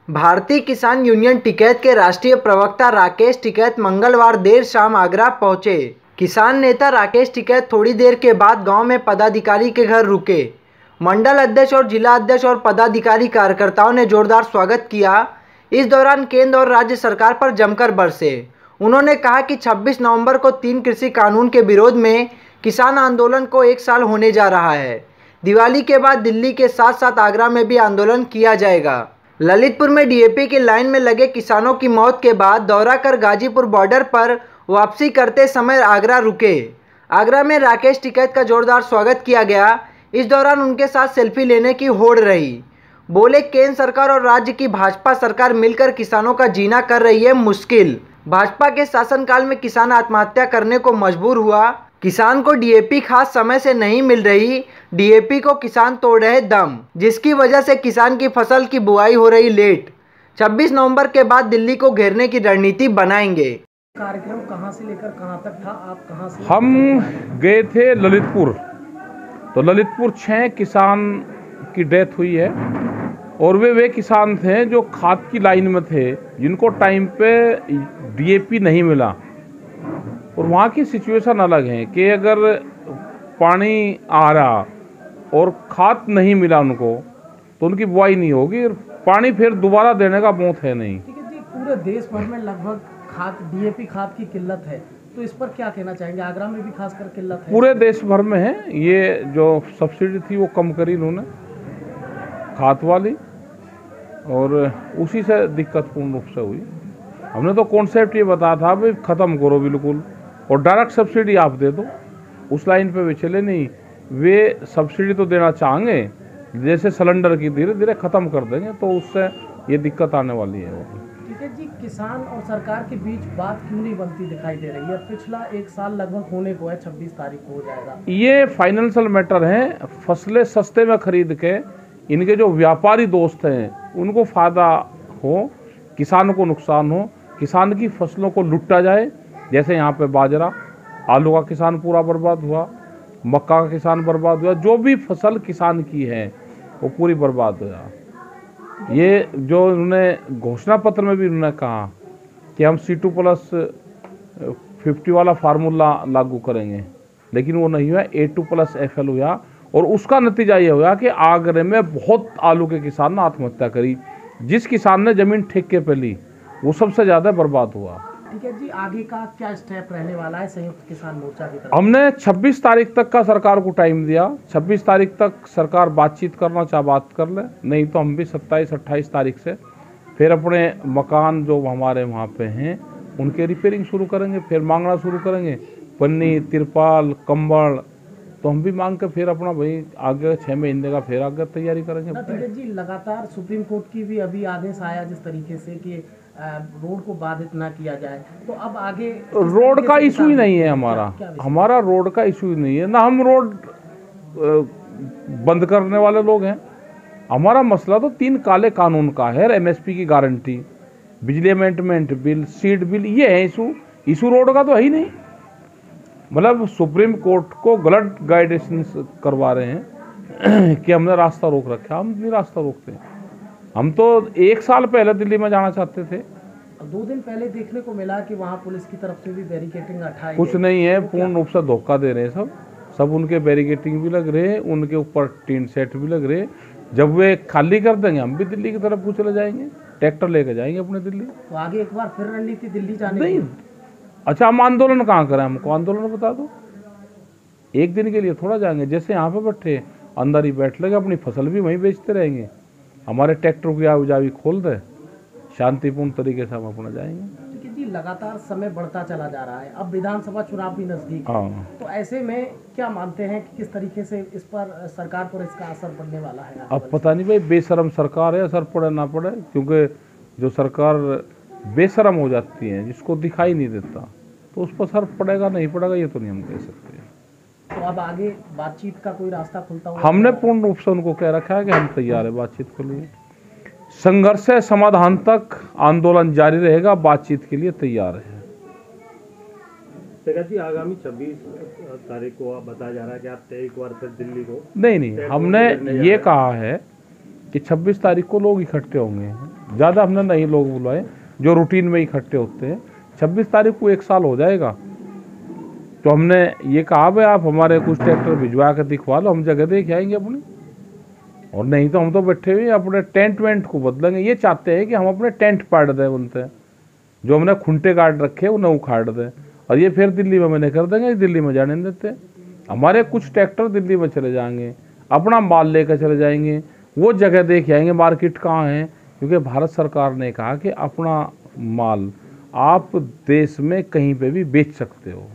भारतीय किसान यूनियन टिकैत के राष्ट्रीय प्रवक्ता राकेश टिकैत मंगलवार देर शाम आगरा पहुंचे। किसान नेता राकेश टिकैत थोड़ी देर के बाद गांव में पदाधिकारी के घर रुके। मंडल अध्यक्ष और जिला अध्यक्ष और पदाधिकारी कार्यकर्ताओं ने जोरदार स्वागत किया। इस दौरान केंद्र और राज्य सरकार पर जमकर बरसे। उन्होंने कहा कि 26 नवंबर को 3 कृषि कानून के विरोध में किसान आंदोलन को 1 साल होने जा रहा है। दिवाली के बाद दिल्ली के साथ साथ आगरा में भी आंदोलन किया जाएगा। ललितपुर में डीएपी की लाइन में लगे किसानों की मौत के बाद दौरा कर गाजीपुर बॉर्डर पर वापसी करते समय आगरा रुके। आगरा में राकेश टिकैत का जोरदार स्वागत किया गया। इस दौरान उनके साथ सेल्फी लेने की होड़ रही। बोले, केंद्र सरकार और राज्य की भाजपा सरकार मिलकर किसानों का जीना कर रही है मुश्किल। भाजपा के शासनकाल में किसान आत्महत्या करने को मजबूर हुआ। किसान को डीएपी खास समय से नहीं मिल रही। डीएपी को किसान तोड़ रहे दम, जिसकी वजह से किसान की फसल की बुआई हो रही लेट। 26 नवंबर के बाद दिल्ली को घेरने की रणनीति बनाएंगे। कार्यक्रम कहां से लेकर कहां तक था? आप कहां से? हम गए थे ललितपुर, तो ललितपुर 6 किसान की डेथ हुई है और वे किसान थे जो खाद की लाइन में थे, जिनको टाइम पे डीएपी नहीं मिला। और वहाँ की सिचुएशन अलग है कि अगर पानी आ रहा और खाद नहीं मिला उनको, तो उनकी बुआई नहीं होगी। पानी फिर दोबारा देने का मौत है नहीं। ठीक है जी, पूरे देश भर में लगभग डीएपी खाद की किल्लत है, तो इस पर क्या कहना चाहेंगे? आगरा में भी खासकर किल्लत है? पूरे देश भर में है। ये जो सब्सिडी थी वो कम करी इन्होंने, खाद वाली, और उसी से दिक्कत पूर्ण रूप से हुई। हमने तो कॉन्सेप्ट ये बताया था भाई ख़त्म करो बिल्कुल, और डायरेक्ट सब्सिडी आप दे दो। उस लाइन पे वे चले नहीं। वे सब्सिडी तो देना चाहेंगे, जैसे सिलेंडर की धीरे धीरे ख़त्म कर देंगे तो उससे ये दिक्कत आने वाली है। ठीक है जी, किसान और सरकार के बीच बात क्यों नहीं बनती दिखाई दे रही है? पिछला 1 साल लगभग होने को है, 26 तारीख को हो जाएगा। ये फाइनेंशियल मैटर है। फसलें सस्ते में खरीद के इनके जो व्यापारी दोस्त हैं उनको फ़ायदा हो, किसान को नुकसान हो, किसान की फसलों को लुटा जाए। जैसे यहाँ पे बाजरा, आलू का किसान पूरा बर्बाद हुआ, मक्का का किसान बर्बाद हुआ, जो भी फसल किसान की है वो पूरी बर्बाद हुआ। ये जो उन्होंने घोषणा पत्र में भी उन्होंने कहा कि हम C2+50 वाला फार्मूला लागू करेंगे, लेकिन वो नहीं हुआ। A2+FL हुआ और उसका नतीजा ये हुआ कि आगरे में बहुत आलू के किसान ने आत्महत्या करी। जिस किसान ने ज़मीन ठेके पे ली वो सबसे ज़्यादा बर्बाद हुआ। ठीक है जी, आगे का क्या स्टेप रहने वाला है संयुक्त किसान मोर्चा की तरफ? हमने 26 तारीख तक का सरकार को टाइम दिया। 26 तारीख तक सरकार बातचीत करना चाहे बात कर ले, नहीं तो हम भी 27-28 तारीख से फिर अपने मकान जो हमारे वहाँ पे हैं उनके रिपेयरिंग शुरू करेंगे, फिर मांगना शुरू करेंगे पन्नी, तिरपाल, कंबल। तो हम भी मांग के फिर अपना भाई आगे 6 महीने का फिर आगे तैयारी करेंगे। ठीक है जी, लगातार सुप्रीम कोर्ट की भी अभी आदेश आया जिस तरीके से कि रोड को बाधित ना किया जाए, तो अब आगे रोड का इशू ही नहीं है हमारा रोड का इशू ही नहीं है, ना हम रोड बंद करने वाले लोग हैं। हमारा मसला तो 3 काले कानून का है। एमएसपी की गारंटी, बिजली अमेंडमेंट बिल, सीड बिल, ये है इशू रोड का तो है ही नहीं। मतलब सुप्रीम कोर्ट को गलत गाइडेंस करवा रहे हैं कि हमने रास्ता रोक रखा। हम नहीं रास्ता रोकते। हम तो 1 साल पहले दिल्ली में जाना चाहते थे। 2 दिन पहले देखने को मिला कि वहाँ पुलिस की तरफ से भी बैरिकेटिंग हटाई। कुछ नहीं है, पूर्ण रूप से धोखा दे रहे हैं सब उनके बैरिकेटिंग भी लग रहे हैं, उनके ऊपर टीन सेट भी लग रहे हैं। जब वे खाली कर देंगे हम भी दिल्ली की तरफ चले जाएंगे, ट्रैक्टर लेके जाएंगे अपने दिल्ली। तो आगे एक बार फिर रणनीति दिल्ली जाने नहीं। अच्छा, हम आंदोलन कहाँ करें? हमको आंदोलन बता दो। 1 दिन के लिए थोड़ा जाएंगे, जैसे यहाँ पे बैठे अंदर ही बैठ लगे, अपनी फसल भी वहीं बेचते रहेंगे। हमारे ट्रैक्टर की आवाजावी खोल दे, शांतिपूर्ण तरीके से हम अपना जाएंगे। ठीक है जी, लगातार समय बढ़ता चला जा रहा है, अब विधानसभा चुनाव भी नजदीक है। तो ऐसे में क्या मानते हैं कि किस तरीके से इस पर सरकार पर इसका असर पड़ने वाला है? अब पता नहीं भाई, बेशरम सरकार है, असर पड़े ना पड़े, क्योंकि जो सरकार बेशरम हो जाती है, जिसको दिखाई नहीं देता, तो उस पर असर पड़ेगा नहीं पड़ेगा ये तो नहीं हम कह सकते। तो अब आगे बातचीत का कोई रास्ता खुलता हुआ? हमने पूर्ण रूप से उनको कह रखा है कि हम तैयार है बातचीत के लिए। संघर्ष से समाधान तक आंदोलन जारी रहेगा, बातचीत के लिए तैयार है। जी, आगामी 26 तारीख को आप बताया जा रहा है कि आप एक बार फिर दिल्ली को? नहीं, हमने ये कहा है कि 26 तारीख को लोग इकट्ठे होंगे ज़्यादा हमने नहीं लोग बुलाए जो रूटीन में इकट्ठे होते हैं। 26 तारीख को 1 साल हो जाएगा, तो हमने ये कहा भाई आप हमारे कुछ ट्रैक्टर भिजवा कर दिखवा लो, हम जगह देख आएंगे अपनी, और नहीं तो हम तो बैठे हुए अपने टेंट वेंट को बदलेंगे। ये चाहते हैं कि हम अपने टेंट पाड़ दें, बोलते हैं जो हमने खुंटे काट रखे उन्हें उखाड़ दें, और ये फिर दिल्ली में मैंने कर देंगे, दिल्ली में जाने नहीं देते। हमारे कुछ ट्रैक्टर दिल्ली में चले जाएंगे, अपना माल लेकर चले जाएंगे, वो जगह देख आएंगे मार्केट कहाँ है, क्योंकि भारत सरकार ने कहा कि अपना माल आप देश में कहीं पे भी बेच सकते हो।